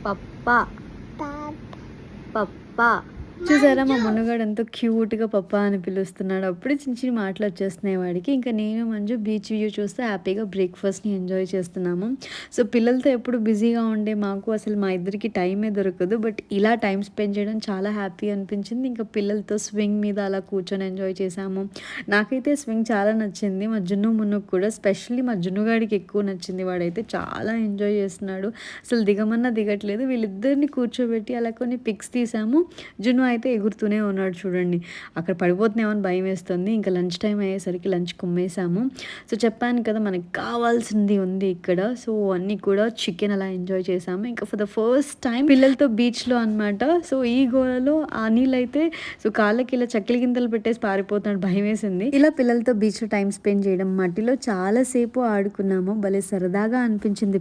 పప్పా పప్పా చూసారా మా మునుగాడు ఎంతో క్యూట్గా పప్పా అని పిలుస్తున్నాడు. అప్పుడే చిన్న చిన్న మాటలు వచ్చేస్తున్నాయి వాడికి. ఇంకా నేను మంజు బీచ్ వ్యూ చూస్తే హ్యాపీగా బ్రేక్ఫాస్ట్ని ఎంజాయ్ చేస్తున్నాము. సో పిల్లలతో ఎప్పుడు బిజీగా ఉండే మాకు అసలు మా ఇద్దరికి టైమే దొరకదు. బట్ ఇలా టైం స్పెండ్ చేయడం చాలా హ్యాపీ అనిపించింది. ఇంకా పిల్లలతో స్వింగ్ మీద అలా కూర్చొని ఎంజాయ్ చేసాము. నాకైతే స్వింగ్ చాలా నచ్చింది. మా జున్ను మున్నుకు కూడా, స్పెషల్లీ మా జున్నుగాడికి ఎక్కువ నచ్చింది. వాడైతే చాలా ఎంజాయ్ చేస్తున్నాడు. అసలు దిగమన్నా దిగట్లేదు. వీళ్ళిద్దరిని కూర్చోబెట్టి అలా కొన్ని పిక్స్ తీసాము. జున్ను అయితే ఎగురుతూనే ఉన్నాడు చూడండి. అక్కడ పడిపోతున్నామో అని భయం వేస్తుంది. ఇంకా లంచ్ టైం అయ్యేసరికి లంచ్ కుమ్మేసాము. సో చెప్పాను కదా మనకి కావాల్సింది ఉంది ఇక్కడ. సో అన్నీ కూడా చికెన్ అలా ఎంజాయ్ చేసాము. ఇంకా ఫర్ ద ఫస్ట్ టైం పిల్లలతో బీచ్లో అనమాట. సో ఈ గోలలో ఆ నీళ్ళైతే సో కాళ్ళకి ఇలా చక్కెల గింతలు పెట్టేసి పారిపోతున్నాడు, భయం వేసింది. ఇలా పిల్లలతో బీచ్లో టైం స్పెండ్ చేయడం, మట్టిలో చాలాసేపు ఆడుకున్నాము. భలే సరదాగా అనిపించింది.